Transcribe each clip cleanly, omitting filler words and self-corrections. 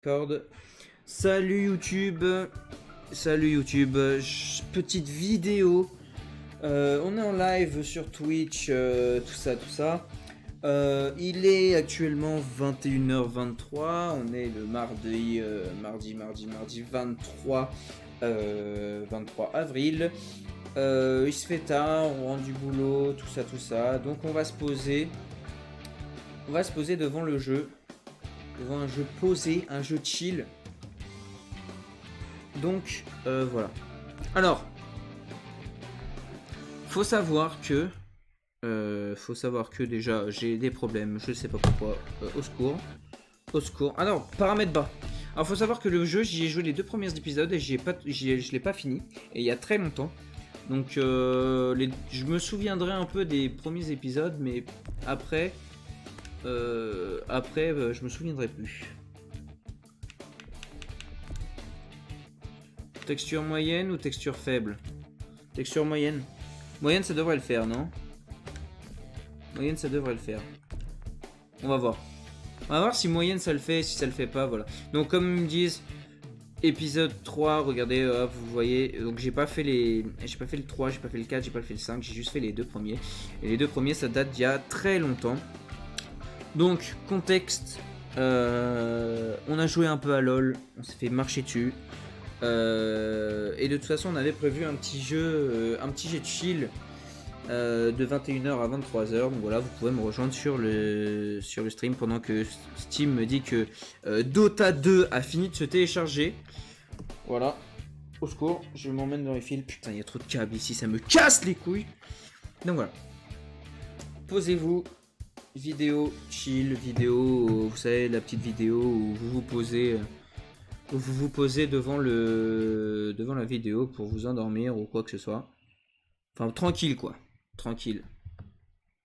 Corde. Salut YouTube. Salut YouTube. Petite vidéo. On est en live sur Twitch, tout ça, tout ça. Il est actuellement 21h23. On est le mardi 23 avril. Il se fait tard, on rentre du boulot, tout ça, tout ça. Donc on va se poser. On va se poser devant le jeu. Devant un jeu posé, un jeu chill. Donc voilà. Alors, faut savoir que déjà j'ai des problèmes, je sais pas pourquoi. Au secours. Au secours. Alors, paramètres bas. Alors faut savoir que le jeu, j'y ai joué les 2 premiers épisodes et je l'ai pas fini. Et il y a très longtemps. Donc je me souviendrai un peu des premiers épisodes, mais après, je me souviendrai plus. Texture moyenne ou texture faible? Texture moyenne. Moyenne, ça devrait le faire, non? Moyenne, ça devrait le faire. On va voir. On va voir si moyenne ça le fait, si ça le fait pas, voilà. Donc comme ils me disent, épisode 3, regardez, hop, vous voyez. Donc j'ai pas fait le 3, j'ai pas fait le 4, j'ai pas fait le 5, j'ai juste fait les 2 premiers. Et les 2 premiers, ça date d'il y a très longtemps. Donc, contexte, on a joué un peu à LoL, on s'est fait marcher dessus. Et de toute façon, on avait prévu un petit jeu de chill de 21h à 23h. Donc voilà, vous pouvez me rejoindre sur le stream pendant que Steam me dit que Dota 2 a fini de se télécharger. Voilà. Au secours, je m'emmène dans les fils. Putain, il y a trop de câbles ici, ça me casse les couilles. Donc voilà. Posez-vous. Vidéo chill, vidéo, vous savez, la petite vidéo où vous vous posez devant la vidéo pour vous endormir ou quoi que ce soit. Enfin, tranquille quoi, tranquille.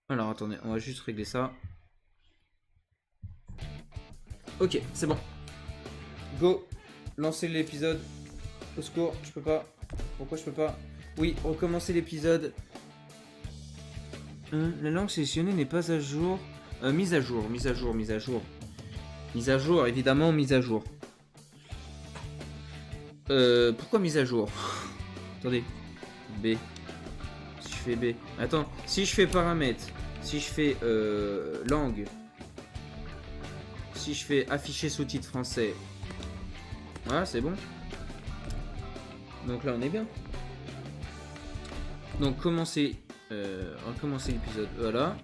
Alors attendez, on va juste régler ça. Ok, c'est bon. Go, lancez l'épisode. Au secours, je peux pas. Pourquoi je peux pas? Oui, recommencer l'épisode. La langue sélectionnée n'est pas à jour. Mise à jour, mise à jour, mise à jour. Mise à jour, évidemment, mise à jour. Pourquoi mise à jour? Attendez. B. Si je fais B. Attends, si je fais paramètres, si je fais langue, si je fais afficher sous-titres français. Voilà, c'est bon. Donc là, on est bien. Donc commencer. On va commencer l'épisode. Voilà.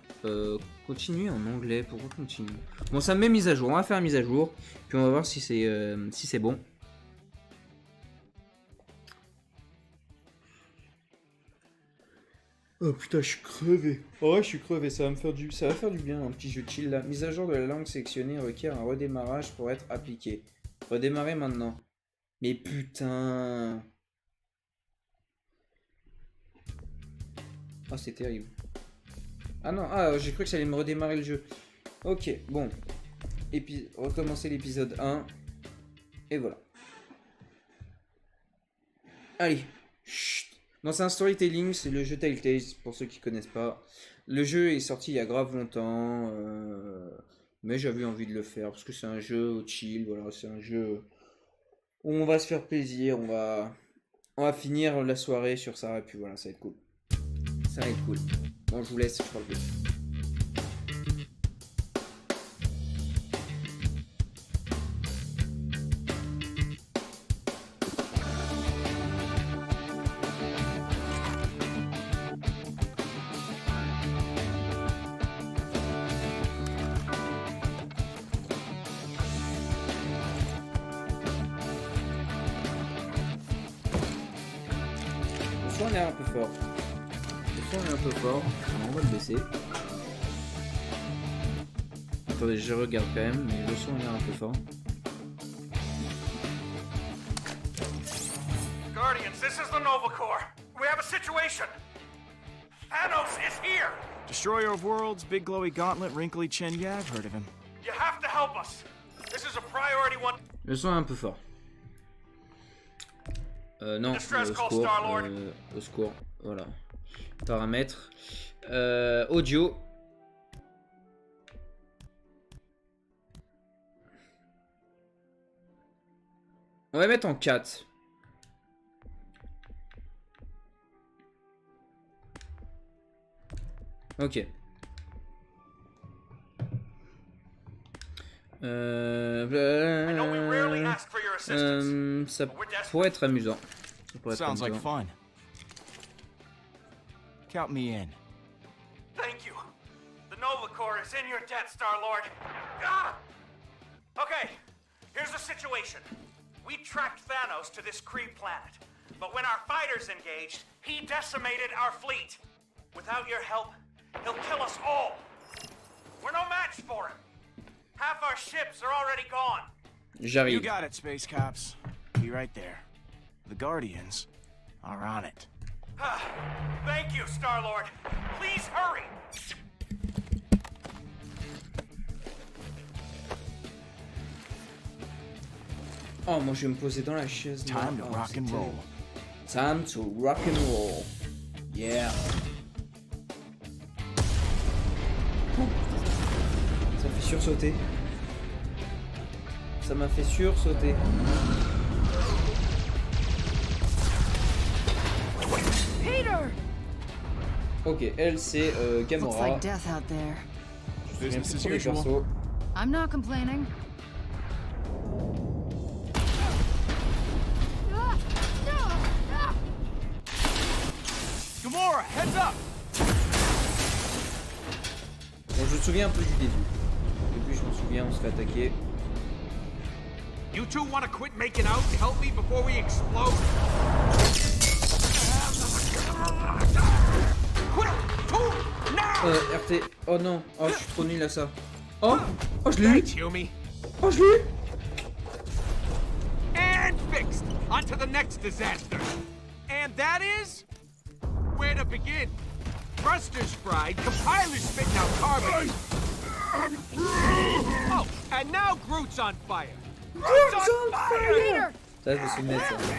Continuer en anglais. Pourquoi continuer? Bon, ça me met mise à jour. On va faire mise à jour. Puis on va voir si c'est bon. Oh putain, je suis crevé. Oh ouais, je suis crevé. Ça va faire du bien. Un petit jeu chill là. Mise à jour de la langue sélectionnée requiert un redémarrage pour être appliqué. Redémarrer maintenant. Mais putain. Ah, c'est terrible. Ah non, j'ai cru que ça allait me redémarrer le jeu. Ok, bon. Recommencer l'épisode 1. Et voilà. Allez. Chut. Non, c'est un storytelling, c'est le jeu Telltale, pour ceux qui connaissent pas. Le jeu est sorti il y a grave longtemps. Mais j'avais envie de le faire parce que c'est un jeu chill, voilà, c'est un jeu où on va se faire plaisir, on va finir la soirée sur ça et puis voilà, ça va être cool. Ça va être cool. Bon, je vous laisse, je parle plus. Le son est un peu fort. Le son est un peu fort. On va le baisser. Attendez, je regarde quand même, mais le son est un peu fort. Guardians, this is the Nova Corps. We have a situation. Thanos is here. Destroyer of Worlds, big glowy gauntlet, wrinkly chin. Yeah, I've heard of him. You have to help us. This is a priority one. Le son est un peu fort. Non, au secours, voilà. Paramètres. Audio. On va mettre en 4. Ok. I know we rarely ask for your assistance. Ça pourrait être amusant. Ça pourrait être Sounds like amusant. fun. Count me in. Thank you. The Nova Corps is in your debt, Star-Lord. Ah! Okay, here's the situation. We tracked Thanos to this Kree planet, but when our fighters engaged, he decimated our fleet. Without your help, he'll kill us all. We're no match for him. Half our ships are already gone. You J'arrive. got it, Space Cops. Be right there. The Guardians are on it. Thank you, Star-Lord. Please hurry. Oh, moi je vais me poser dans la chaise. là. Time to Oh, rock c'est and terrible. roll. Time to rock and roll. Yeah. Ça fait sursauter. Ça m'a fait sursauter. Peter! Ok, elle c'est Looks Gamora. like death out there. Je me souviens Business plus as trop des usual. persos. I'm not complaining. Gamora, heads up! Bon, je me souviens un peu du début. Au début, je me souviens, on se fait attaquer. You two want to quit making out and help me before we explode? Quick! Two! Now! RT. Oh non. Oh, je suis trop nul à ça. Oh! Oh, je l'ai eu! Thanks, Yumi. Oh, je l'ai eu! And fixed! On to the next disaster. And that is? Where to begin? Thrusters fried, compilers spitting out carbon. Oh, and now Groot's on fire. Groot's on fire! Peter! Ça, je me souviens de ça.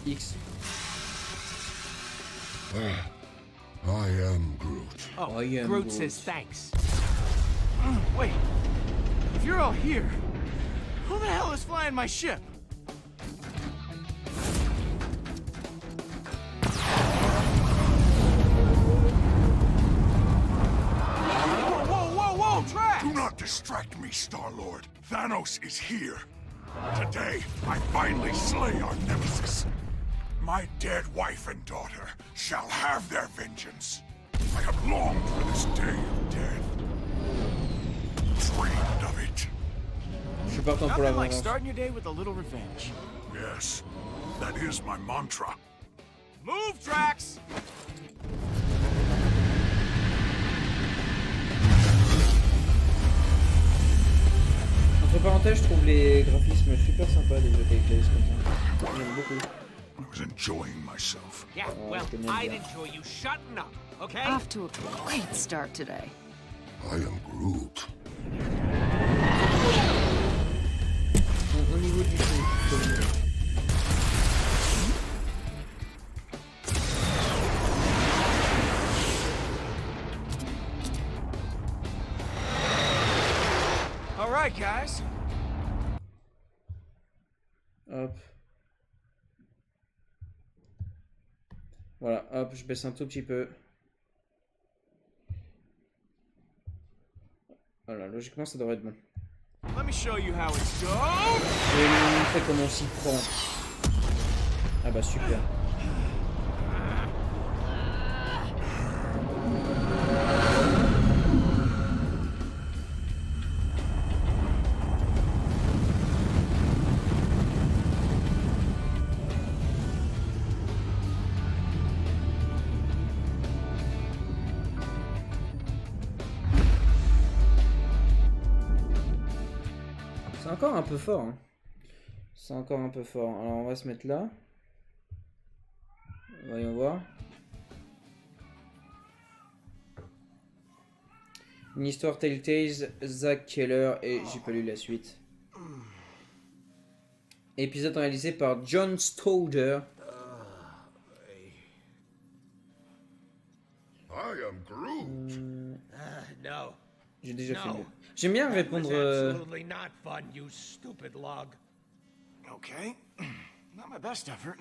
X. I am Groot. Oh, I am Groot Groot. says thanks. Wait, if you're all here, who the hell is flying my ship? Whoa, Drax! Do not distract me, Star-Lord. Thanos is here. Today, I finally slay our nemesis. My dead wife and daughter shall have their vengeance. I have longed for this day of death. Dreamed of it. Je suis partant pour la Nothing like vengeance. starting your day with a little revenge. Yes, that is my mantra. Move, Drax! Entre parenthèses, je trouve les graphismes super sympas des jeux Telltale comme ça. J'aime beaucoup. I was enjoying myself. Yeah, Oh, well, je connais I'd bien. enjoy you shutting up, okay? Off to a great start today. I am Groot. Au niveau du jeu. All right, guys. Hop. Voilà, hop, je baisse un tout petit peu. Voilà, logiquement ça devrait être bon. Let me show you how it's done. Je vais vous montrer comment on s'y prend. Ah bah super. C'est encore un peu fort. Hein. C'est encore un peu fort. Alors on va se mettre là. Voyons voir. Une histoire Telltale, Zack Keller et j'ai pas lu la suite. Épisode réalisé par John Stouder. I am Groot. No. J'ai déjà fait No. mieux. J'aime bien répondre. Absolutely not fun, you stupid log. Okay. Not my best effort.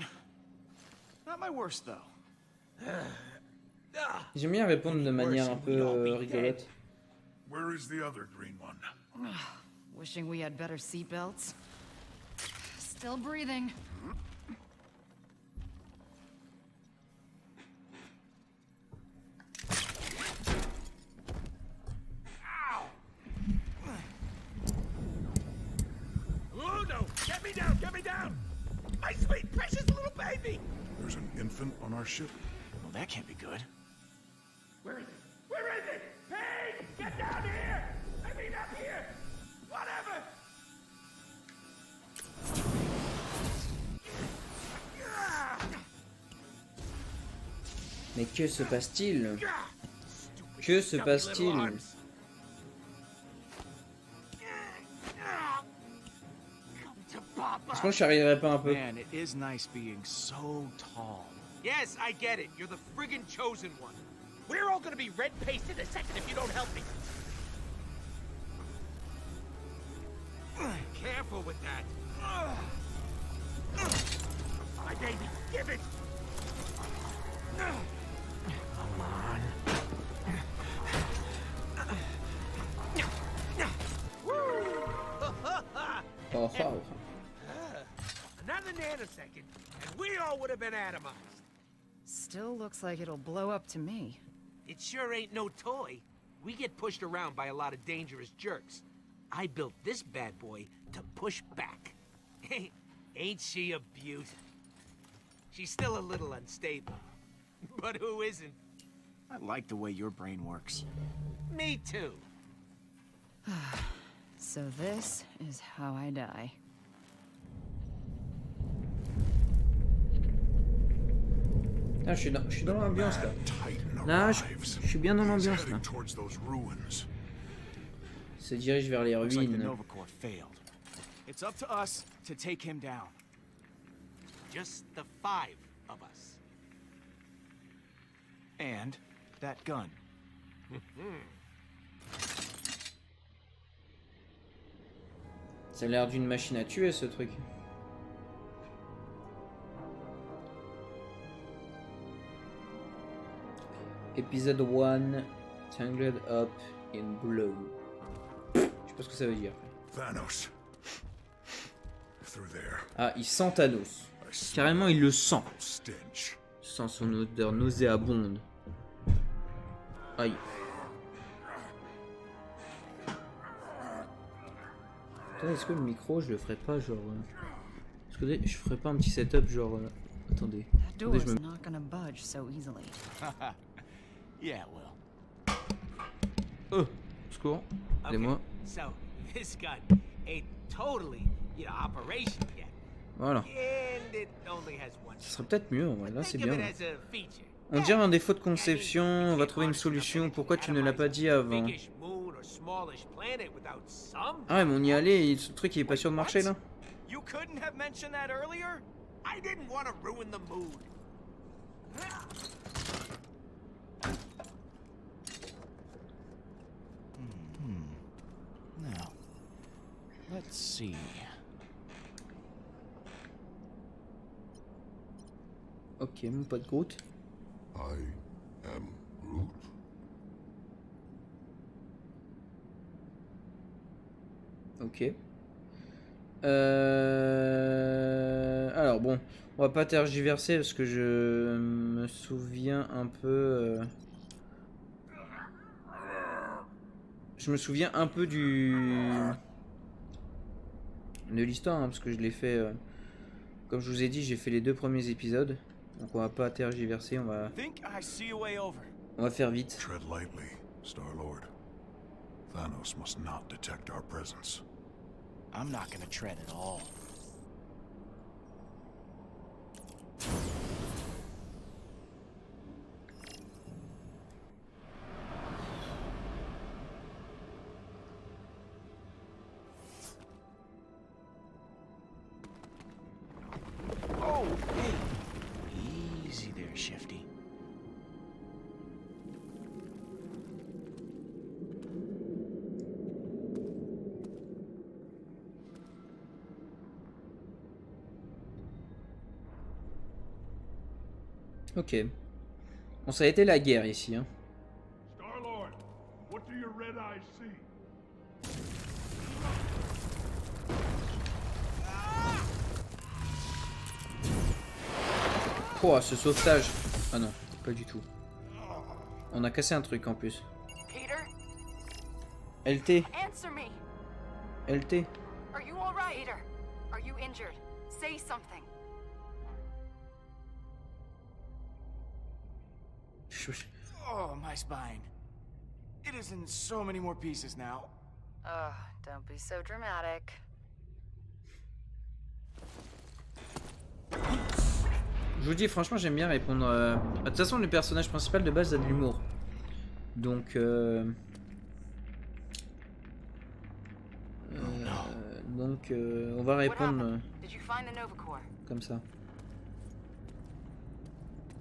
Not my worst, though. J'aime bien répondre de manière un peu rigolote. Where is the other green one? Wishing we had better seatbelts. Still breathing. Oh no! Get me down! Get me down! My sweet precious little baby! There's an infant on our ship. Well, that can't be good. Where is it? Where is it? Hey! Get down here! I mean up here! Whatever! Mais que se passe-t-il? Que se passe-t-il? Est-ce qu'on j'arriverai pas un peu? Man, it is nice being so tall. Yes, I get it. You're the friggin' chosen one. We're all gonna be red-faced in a second if you don't help me. Careful with that. My baby, give it! Come on. Oh, oh. Another nanosecond, and we all would have been atomized. Still looks like it'll blow up to me. It sure ain't no toy. We get pushed around by a lot of dangerous jerks. I built this bad boy to push back. Ain't she a beaut? She's still a little unstable. But who isn't? I like the way your brain works. Me too. So this is how I die. Ah, je suis dans l'ambiance là. Titan Là, arrives. je suis bien dans He's l'ambiance là. heading towards those ruins. Il se dirige vers les Looks like the ruines. Nova Corps failed. It's up to us to take him down. Just the 5 of us. And that gun. Ça a l'air d'une machine à tuer ce truc. Épisode 1, Tangled Up in Blue. Je sais pas ce que ça veut dire. Thanos. Through there. Ah, il sent Thanos. I smell Carrément, il le sent. stench. Il sent son odeur nauséabonde. Aïe. Attendez, est-ce que le micro, je le ferais pas genre... Est-ce que je ferais pas un petit setup genre... Attendez. That door Attendez, je is me... not gonna budge so easily. Yeah, well. Oh, secours. Aidez-moi. So, this gun ain't totally, operational yet. Voilà. And it only has one. Ça serait peut-être mieux, ouais. Là c'est Think of bien. it as a feature. On dirait un défaut de conception, on va trouver une solution. Pourquoi tu ne l'as pas dit avant? Biggish moon or smallish planet without some. Ah ouais, mais on y allait, et ce truc il est pas sûr de marcher là. You couldn't have mentioned that earlier? I didn't want to ruin the mood. Now, let's see. Ok, mon pote Groot. I am Groot. Ok. Alors bon, on va pas tergiverser parce que je me souviens un peu... Je me souviens un peu de l'histoire, hein, parce que je l'ai fait... Comme je vous ai dit, j'ai fait les 2 premiers épisodes. Donc on va pas tergiverser, on va faire vite. Tread lightly, Star-Lord. Thanos must not detect our presence. I'm not gonna tread at all. Oh, hey. Easy there, Shifty. Ok. Bon, ça a été la guerre ici, hein. Star-Lord, what do your red eyes see? Oh, ce sauvetage. Ah non, pas du tout. On a cassé un truc en plus. Peter, LT. answer me. LT. Are you all right? Peter, are you injured? Say something. Oh, my spine. It is in so many more pieces now. Ugh, don't be so dramatic. Je vous dis, franchement, j'aime bien répondre. De toute façon, le personnage principal de base a de l'humour. Donc, on va What répondre happened? Did you find the Nova Corps? comme ça.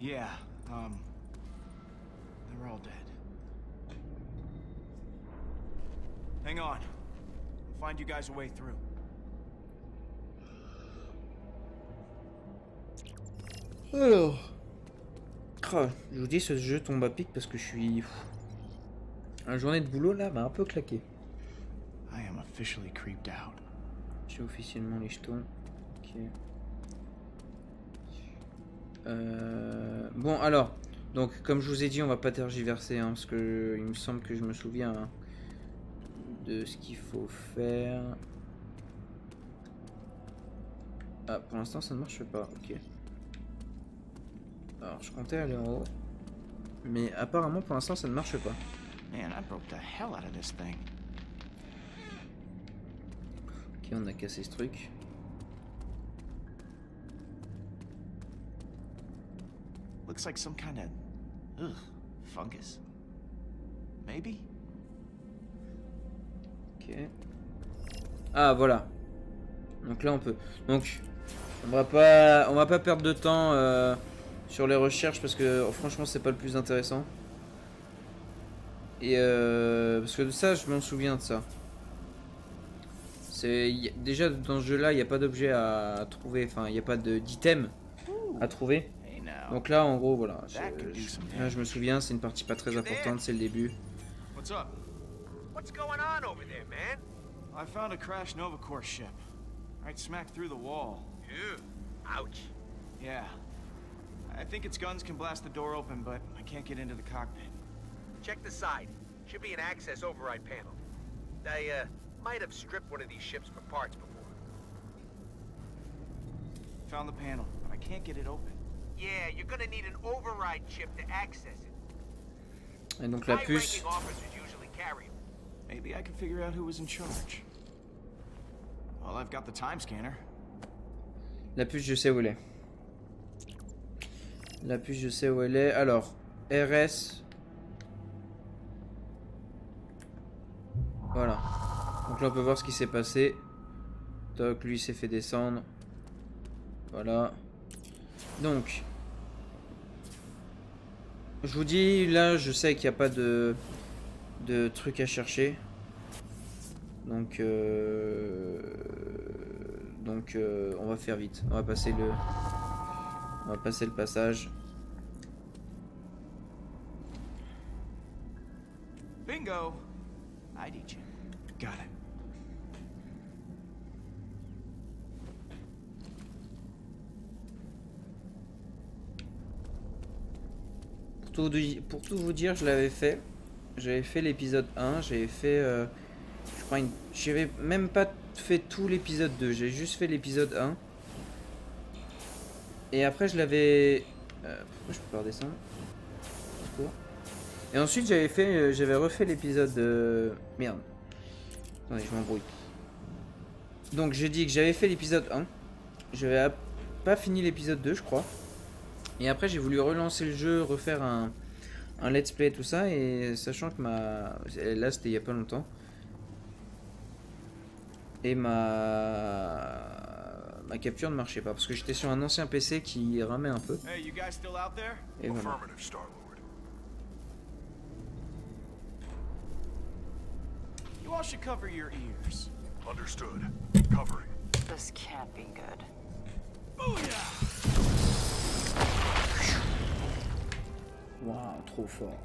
Yeah, they're all dead. Hang on. I'll find you guys a way through. Alors. Oh, je vous dis, ce jeu tombe à pic parce que je suis. La journée de boulot là m'a un peu claqué. I am officially creeped out. J'ai officiellement les jetons. Ok. Bon alors, donc comme je vous ai dit, on va pas tergiverser hein, parce que il me semble que je me souviens hein, de ce qu'il faut faire. Ah, pour l'instant ça ne marche pas. Ok. Alors je comptais aller en haut, mais apparemment pour l'instant ça ne marche pas. Man, I broke the hell out of this thing. Ok, on a cassé ce truc. Looks like some kind of fungus. Maybe? Ok. Ah voilà. Donc là on peut. Donc on va pas perdre de temps sur les recherches parce que franchement c'est pas le plus intéressant. Et parce que de ça je m'en souviens de ça. Déjà dans ce jeu là il n'y a pas d'objet à trouver, enfin il n'y a pas d'item à trouver. Donc là en gros voilà, là, je me souviens, c'est une partie pas très importante, c'est le début. What's up? What's going on over there, man? I found a crashed Nova Corps ship. Right smack through the wall. Ew. Ouch. Yeah. I think its guns can blast the door open, but I can't get into the cockpit. Check the side. Should be an access override panel. I might have stripped one of these ships for parts before. Found the panel, but I can't get it open. Yeah, you're gonna need an override chip to access it. Et donc la puce. High-ranking officers usually carry them. Maybe I can figure out who was in charge. Well, I've got the time scanner. La puce je sais où elle est. La puce je sais où elle est. Alors, RS. Voilà. Donc là on peut voir ce qui s'est passé. Toc, lui s'est fait descendre. Voilà. Donc. Je vous dis, là je sais qu'il n'y a pas de truc à chercher. Donc on va faire vite. On va passer le passage. Bingo! ID chip. Got it. Pour tout vous dire, je l'avais fait. J'avais fait l'épisode 1, j'avais fait je crois j'avais même pas fait tout l'épisode 2, j'ai juste fait l'épisode 1. Et après je l'avais pourquoi je peux pas redescendre? Et ensuite j'avais refait l'épisode merde. Attendez, je m'embrouille. Donc j'ai dit que j'avais fait l'épisode 1. J'avais pas fini l'épisode 2, je crois. Et après j'ai voulu relancer le jeu, refaire un let's play, tout ça, et sachant que là c'était il y a pas longtemps. Et ma capture ne marchait pas, parce que j'étais sur un ancien PC qui ramait un peu. Hey, you guys still out there? Et voilà. Affirmative, Star-Lord. You all should cover your ears. Understood. Covering. This can't be good. Booyah! Waouh, trop fort.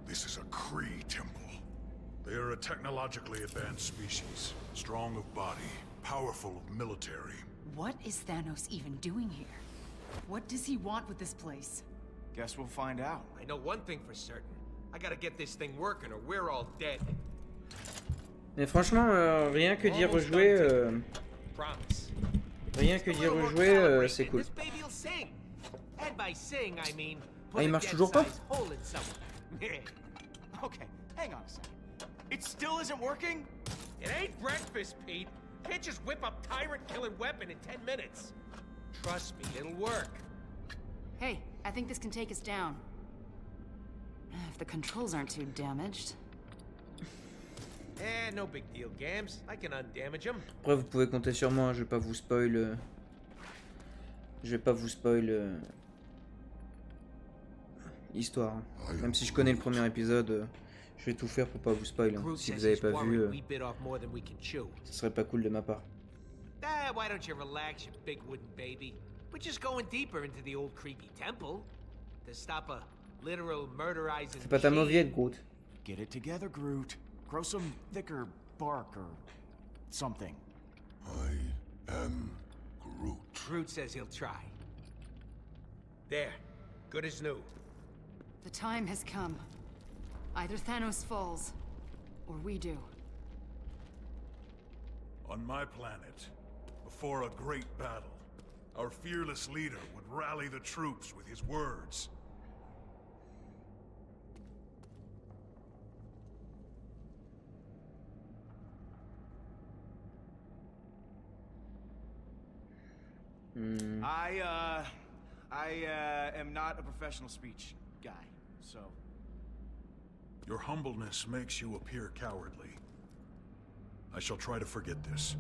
This is a Kree temple. They are a technologically advanced species, strong of body, powerful of military. What is Thanos even doing here? What does he want with this place? Guess we'll find out. I know one thing for certain. I gotta get this thing working or we're all dead. Mais franchement, rien que d'y rejouer, Promise. rien que d'y rejouer, c'est cool. This baby'll sing. And by sing, I mean Ah, il marche toujours pas? hole in someone. Okay, hang on a second. It still isn't working? It ain't breakfast, Pete. Can't just whip up tyrant-killing weapon in 10 minutes. Trust me, it'll work. Hey, I think this can take us down. If the controls aren't too damaged. No big deal, Gams. I can undamage them. Après, vous pouvez compter sur moi, je vais pas vous spoil. Je vais pas vous spoil. Histoire. Même si je connais le premier épisode, je vais tout faire pour pas vous spoil. Hein. Si vous avez pas vu, ce serait pas cool de ma part. Ah, why don't you relax, you big wooden baby? We're just going deeper into the old creepy temple to stop a literal murderizing. C'est pas ta mauviette, Groot. Get it together, Groot. Grow some thicker bark or something. I am Groot. Groot says he'll try. There, good as new. The time has come. Either Thanos falls, or we do. On my planet, before a great battle, our fearless leader would rally the troops with his words. I am not a professional speech guy, so... Your humbleness makes you appear cowardly. I shall try to forget this.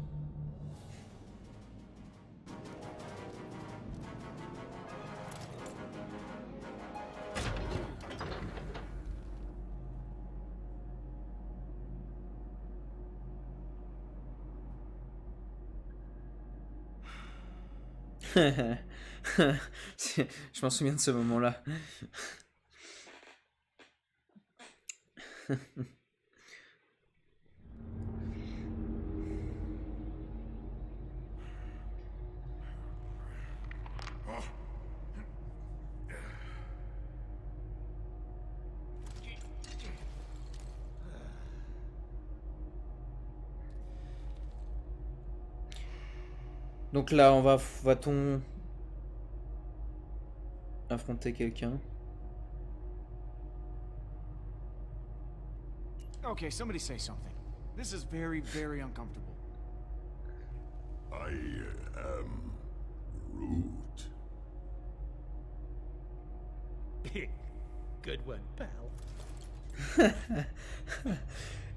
Je m'en souviens de ce moment-là. Donc là, va-t-on affronter quelqu'un? Okay, somebody say something. This is very, very uncomfortable. I am Groot. Good one, pal.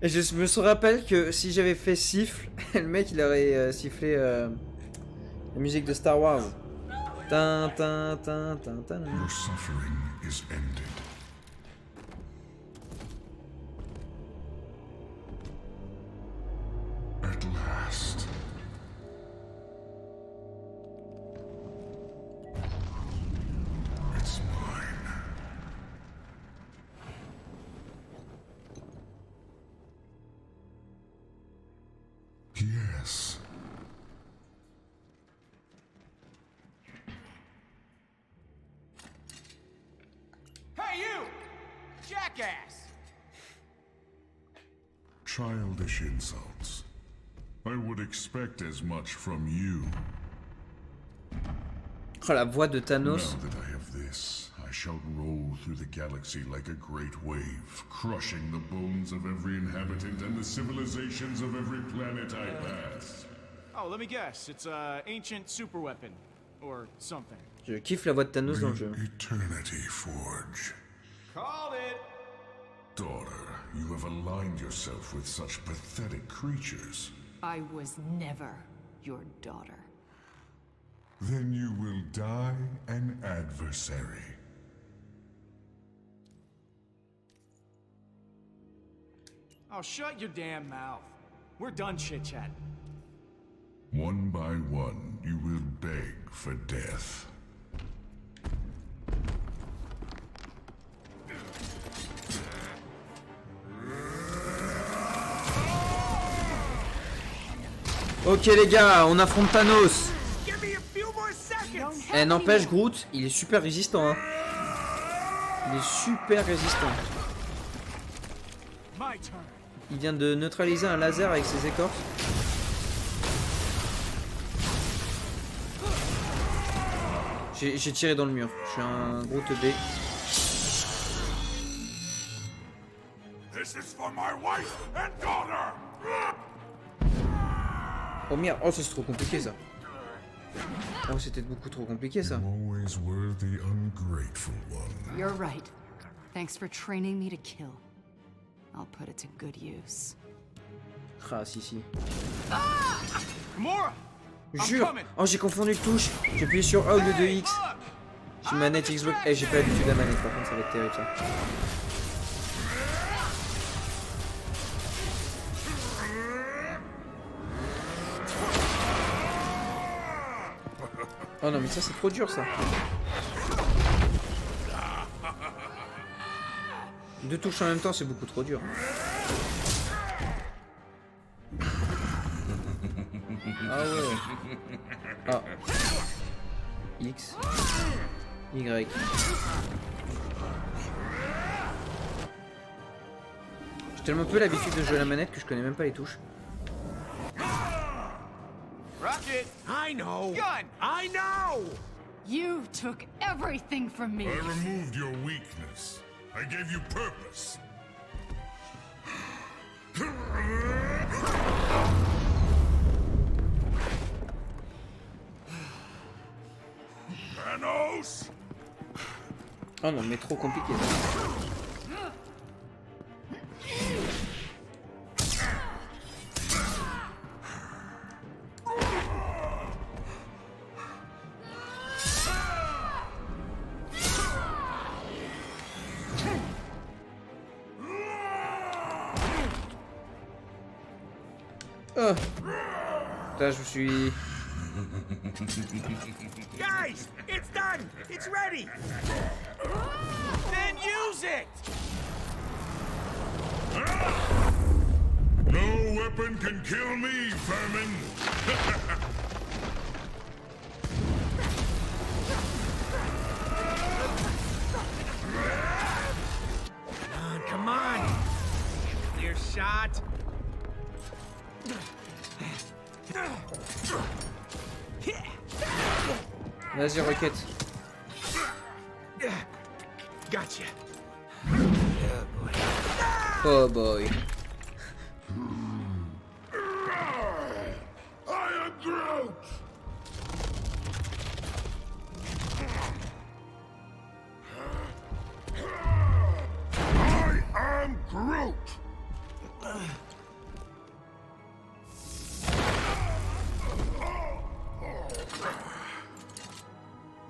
Et je me rappelle que si j'avais fait siffle, le mec il aurait sifflé la musique de Star Wars. Tin, tin, tin, tin, tin. Your suffering is ended. At last. It's mine. Yes. Hey, you! Jackass! Childish insults. I would expect as much from you. Oh, la voix de Thanos. Now that I have this, I shall roll through the galaxy like a great wave, crushing the bones of every inhabitant and the civilizations of every planet I pass. Oh, let me guess. It's a ancient super weapon. Or something. Je kiffe la voix de Thanos dans le jeu. Eternity Forge. Called it! Daughter, you have aligned yourself with such pathetic creatures. I was never your daughter. Then you will die an adversary. Oh, shut your damn mouth. We're done chit-chatting. One by one, you will beg for death. Ok les gars, on affronte Thanos. Eh, n'empêche, Groot, il est super résistant. Hein. Il est super résistant. Il vient de neutraliser un laser avec ses écorces. J'ai tiré dans le mur. Je suis un gros teubé. This is for my wife and daughter. Oh merde, oh c'est trop compliqué ça. Oh c'était beaucoup trop compliqué ça. Always were the ungrateful one. You're right. Thanks for training me to kill. I'll put it to good use. Ah si. Gamora! Jure. Oh j'ai confondu de touche. J'ai appuyé sur A au lieu de X. J'ai une manette Xbox. Eh j'ai pas l'habitude de la manette par contre ça va être terrible ça. Oh non mais ça c'est trop dur ça. Deux touches en même temps c'est beaucoup trop dur. Ah ouais. Ah. X. Y. J'ai tellement peu l'habitude de jouer à la manette que je connais même pas les touches. Rocket! I know! Gun! I know! You took everything from me. I removed your weakness. I gave you purpose. Thanos! Oh non mais trop compliqué. Oh. Putain, je me suis... Guys, it's done! It's ready! Then use it! No weapon can kill me, vermin! Come on! Clear shot! Vas-y, Rocket. Gotcha. Oh boy. I am Groot! I am Groot!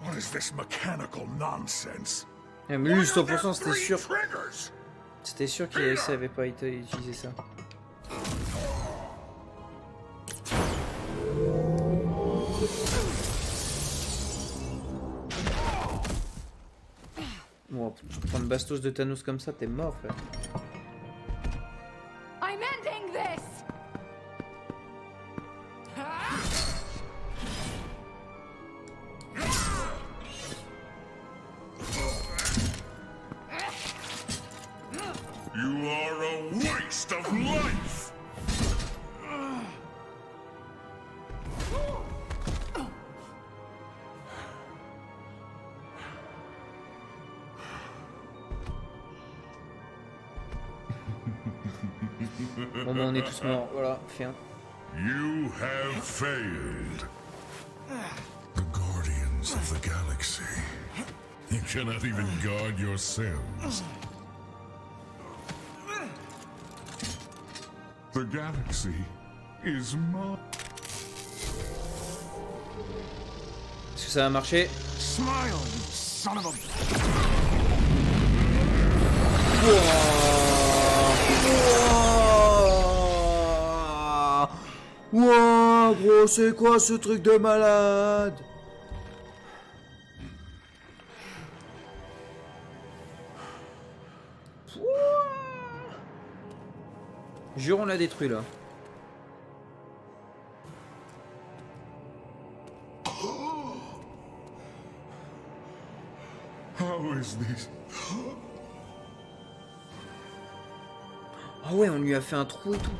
What is this mechanical nonsense? Ah, mais lui, 100% c'était Three sûr. triggers! C'était sûr qu'il savait pas utiliser ça. Bon, tu prends une bastos de Thanos comme ça, t'es mort, frère. I'm ending this. You are a waste of life! Bon, bah, on est tous morts. Voilà, fait un. You have failed. The guardians of the galaxy. You cannot even guard yourselves. The galaxy is mine. Est-ce que ça va marcher? Smile, you son of a... Wouah, gros Oh, c'est quoi ce truc de malade? Jure, on l'a détruit là. How is this? Ah ouais, on lui a fait un trou et tout.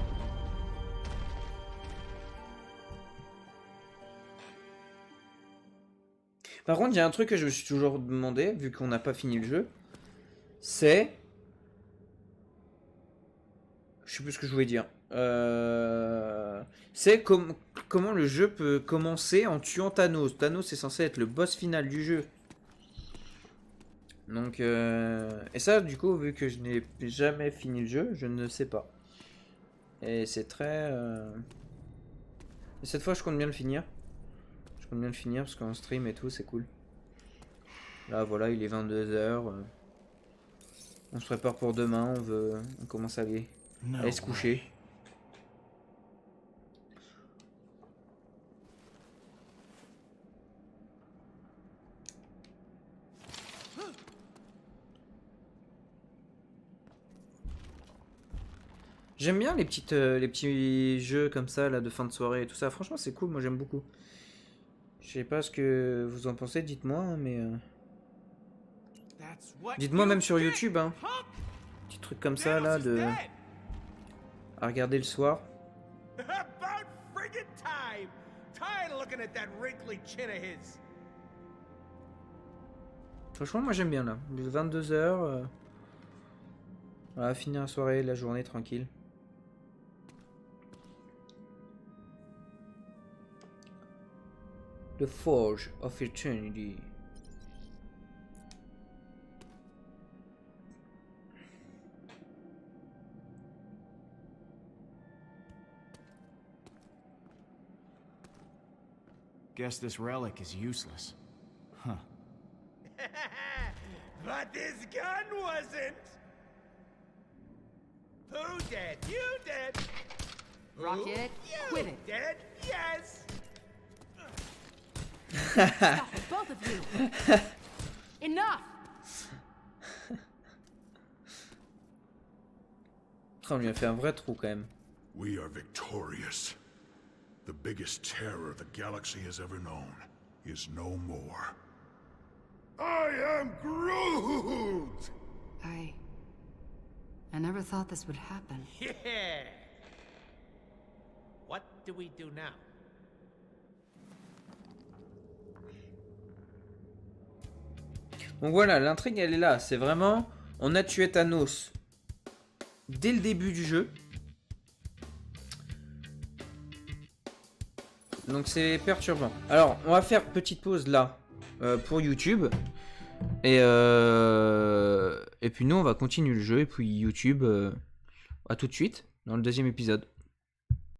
Par contre, il y a un truc que je me suis toujours demandé, vu qu'on n'a pas fini le jeu. C'est... Je sais plus ce que je voulais dire. C'est comment le jeu peut commencer en tuant Thanos. Thanos est censé être le boss final du jeu. Donc, et ça, du coup, vu que je n'ai jamais fini le jeu, je ne sais pas. Et c'est très... Et cette fois, je compte bien le finir. Je compte bien le finir parce qu'en stream et tout, c'est cool. Là, voilà, il est 22 h. On se prépare pour demain, on commence à aller se coucher. J'aime bien les petits jeux comme ça là de fin de soirée et tout ça. Franchement, c'est cool. Moi, j'aime beaucoup. Je sais pas ce que vous en pensez. Dites-moi, hein, mais dites-moi même sur YouTube, hein. Petit truc comme ça là à regarder le soir. About friggin' time! Tired of looking at that wrinkly chin of his. Franchement, moi j'aime bien là. 22 h. Voilà, finir la soirée, la journée tranquille. The Forge of Eternity. Guess this relic is useless. Huh. But this gun wasn't! Who did? You did! Rocket, You quit it. did? Yes! Stop it, both of you. Enough. On lui a fait un vrai trou quand même. We are victorious. The biggest terror the galaxy has ever known is no more. I am Groot! I never thought this would happen. Yeah! What do we do now? Donc voilà, l'intrigue elle est là. C'est vraiment, on a tué Thanos dès le début du jeu. Donc c'est perturbant. Alors, on va faire petite pause là pour YouTube. Et puis nous, on va continuer le jeu. Et puis YouTube, à tout de suite dans le deuxième épisode.